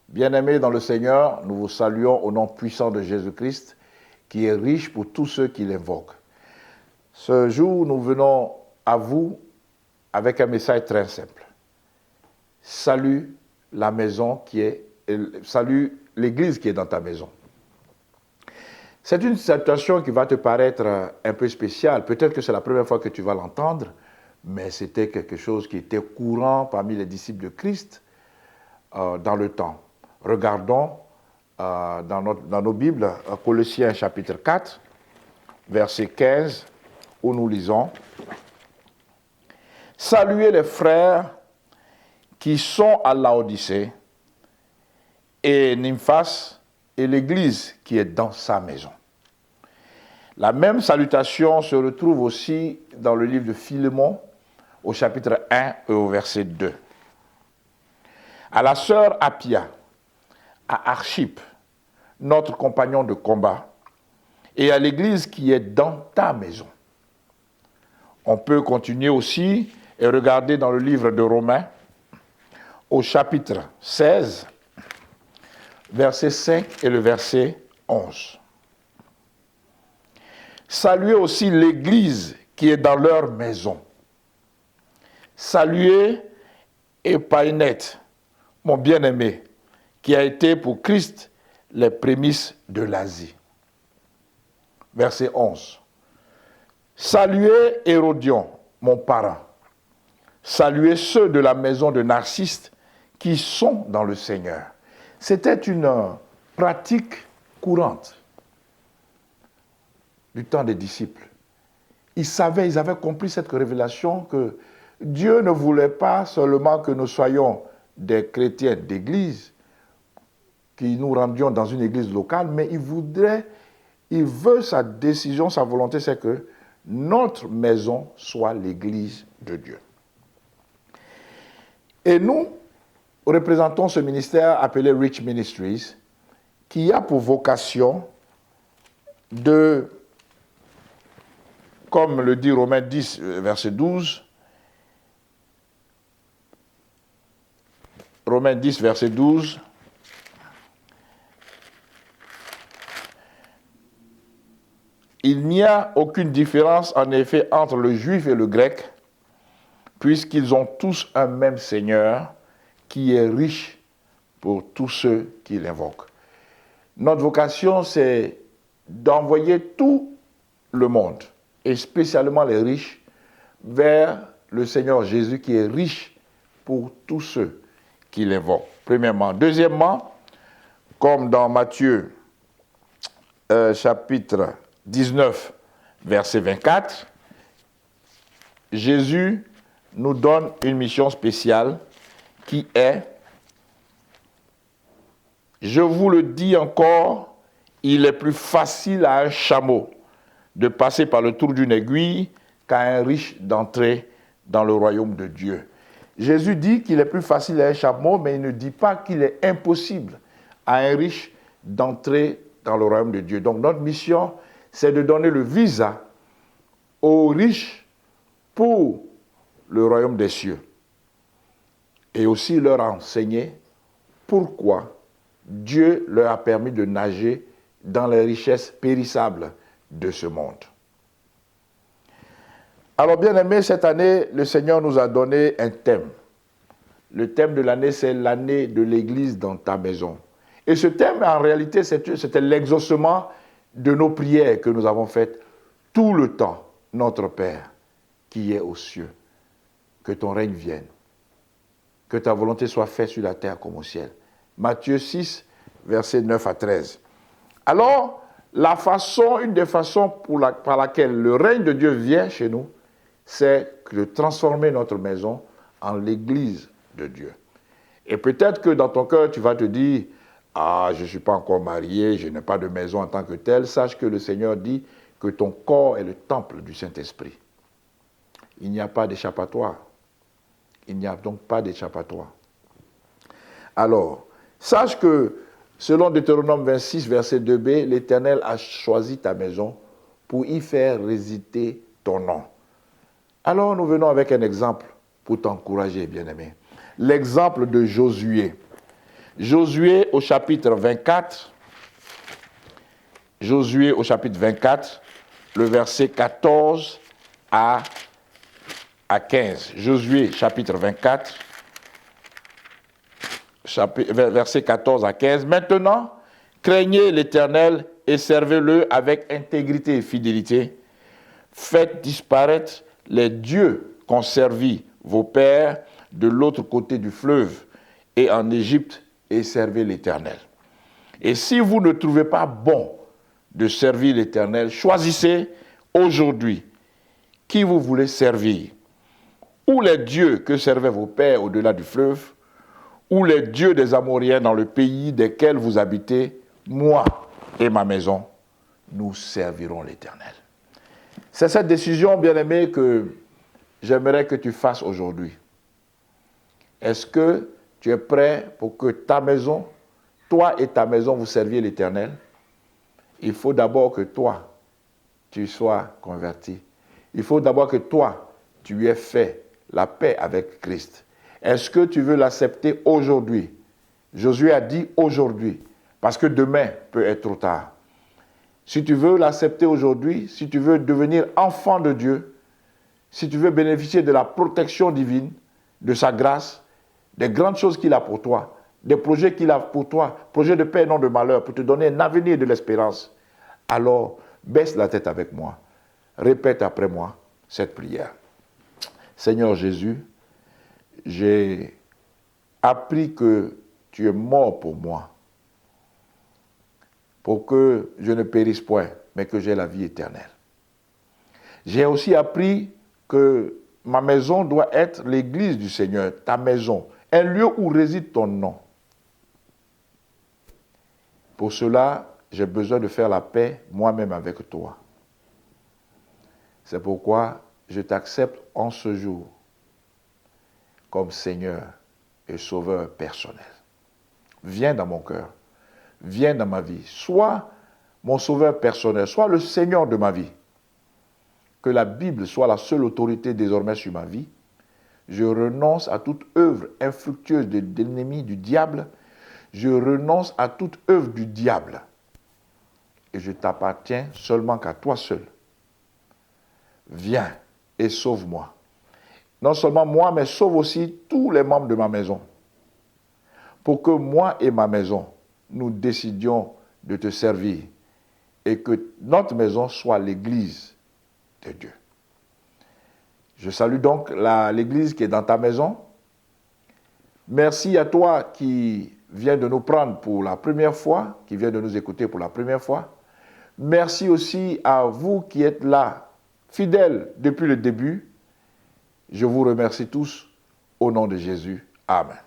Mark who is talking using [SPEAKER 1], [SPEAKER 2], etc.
[SPEAKER 1] Bien-aimés dans le Seigneur, nous vous saluons au nom puissant de Jésus-Christ, qui est riche pour tous ceux qui l'invoquent. Ce jour, nous venons à vous avec un message très simple. Salue la maison salue l'église qui est dans ta maison. C'est une situation qui va te paraître un peu spéciale. Peut-être que c'est la première fois que tu vas l'entendre, mais c'était quelque chose qui était courant parmi les disciples de Christ dans le temps. Regardons dans nos Bibles, Colossiens chapitre 4, verset 15, où nous lisons « Saluez les frères qui sont à Laodicée et Nymphas et l'église qui est dans sa maison. » La même salutation se retrouve aussi dans le livre de Philémon, au chapitre 1 et au verset 2. À la sœur Appia, à Archippe, notre compagnon de combat, et à l'église qui est dans ta maison. On peut continuer aussi et regarder dans le livre de Romains, au chapitre 16, verset 5 et le verset 11. Saluez aussi l'église qui est dans leur maison. Saluez Épaïnette, mon bien-aimé, qui a été pour Christ les prémices de l'Asie. Verset 11. Saluez Hérodion, mon parent. Saluez ceux de la maison de Narcisse qui sont dans le Seigneur. C'était une pratique courante du temps des disciples. Ils avaient compris cette révélation que Dieu ne voulait pas seulement que nous soyons des chrétiens d'église, que nous rendions dans une église locale, mais il veut sa décision, sa volonté, c'est que notre maison soit l'église de Dieu. Et nous représentons ce ministère appelé Rich Ministries, qui a pour vocation de, comme le dit Romains 10, verset 12, Romains 10, verset 12, il n'y a aucune différence en effet entre le juif et le grec, puisqu'ils ont tous un même Seigneur qui est riche pour tous ceux qui l'invoquent. Notre vocation, c'est d'envoyer tout le monde, et spécialement les riches, vers le Seigneur Jésus qui est riche pour tous ceux qui l'invoquent. Premièrement. Deuxièmement, comme dans Matthieu chapitre 19, verset 24, Jésus nous donne une mission spéciale qui est, je vous le dis encore, il est plus facile à un chameau de passer par le trou d'une aiguille qu'à un riche d'entrer dans le royaume de Dieu. Jésus dit qu'il est plus facile à un chameau, mais il ne dit pas qu'il est impossible à un riche d'entrer dans le royaume de Dieu. Donc notre mission, c'est de donner le visa aux riches pour le royaume des cieux. Et aussi leur enseigner pourquoi Dieu leur a permis de nager dans les richesses périssables de ce monde. Alors bien aimés, cette année, le Seigneur nous a donné un thème. Le thème de l'année, c'est l'année de l'église dans ta maison. Et ce thème, en réalité, c'était l'exaucement de nos prières que nous avons faites tout le temps. Notre Père, qui est aux cieux, que ton règne vienne, que ta volonté soit faite sur la terre comme au ciel. Matthieu 6, versets 9 à 13. Alors, une des façons par laquelle le règne de Dieu vient chez nous, c'est de transformer notre maison en l'église de Dieu. Et peut-être que dans ton cœur, tu vas te dire, « Ah, je ne suis pas encore marié, je n'ai pas de maison en tant que telle. » Sache que le Seigneur dit que ton corps est le temple du Saint-Esprit. Il n'y a pas d'échappatoire. Il n'y a donc pas d'échappatoire. Alors, sache que, selon Deutéronome 26, verset 2b, l'Éternel a choisi ta maison pour y faire résider ton nom. Alors, nous venons avec un exemple pour t'encourager, bien-aimé. L'exemple de Josué. Josué au chapitre 24. Josué au chapitre 24, le verset 14 à 15. Josué chapitre 24, verset 14 à 15. Maintenant, craignez l'Éternel et servez-le avec intégrité et fidélité. Faites disparaître les dieux qu'ont servi vos pères de l'autre côté du fleuve et en Égypte et servez l'Éternel. Et si vous ne trouvez pas bon de servir l'Éternel, choisissez aujourd'hui qui vous voulez servir. Ou les dieux que servaient vos pères au-delà du fleuve, ou les dieux des Amoréens dans le pays desquels vous habitez, moi et ma maison, nous servirons l'Éternel. C'est cette décision, bien-aimé, que j'aimerais que tu fasses aujourd'hui. Est-ce que tu es prêt pour que ta maison, toi et ta maison, vous serviez l'Éternel? Il faut d'abord que toi, tu sois converti. Il faut d'abord que toi, tu aies fait la paix avec Christ. Est-ce que tu veux l'accepter aujourd'hui? Josué a dit aujourd'hui, parce que demain peut être trop tard. Si tu veux l'accepter aujourd'hui, si tu veux devenir enfant de Dieu, si tu veux bénéficier de la protection divine, de sa grâce, des grandes choses qu'il a pour toi, des projets qu'il a pour toi, projets de paix et non de malheur, pour te donner un avenir et de l'espérance, alors baisse la tête avec moi. Répète après moi cette prière. Seigneur Jésus, j'ai appris que tu es mort pour moi, pour que je ne périsse point, mais que j'ai la vie éternelle. J'ai aussi appris que ma maison doit être l'église du Seigneur, ta maison, un lieu où réside ton nom. Pour cela, j'ai besoin de faire la paix moi-même avec toi. C'est pourquoi je t'accepte en ce jour comme Seigneur et Sauveur personnel. Viens dans mon cœur, viens dans ma vie, sois mon Sauveur personnel, sois le Seigneur de ma vie. Que la Bible soit la seule autorité désormais sur ma vie. Je renonce à toute œuvre infructueuse de l'ennemi, du diable. Je renonce à toute œuvre du diable. Et je t'appartiens seulement qu'à toi seul. Viens et sauve-moi. Non seulement moi, mais sauve aussi tous les membres de ma maison. Pour que moi et ma maison, nous décidions de te servir et que notre maison soit l'église de Dieu. Je salue donc l'église qui est dans ta maison. Merci à toi qui viens de nous prendre pour la première fois, qui vient de nous écouter pour la première fois. Merci aussi à vous qui êtes là, fidèles depuis le début. Je vous remercie tous au nom de Jésus. Amen.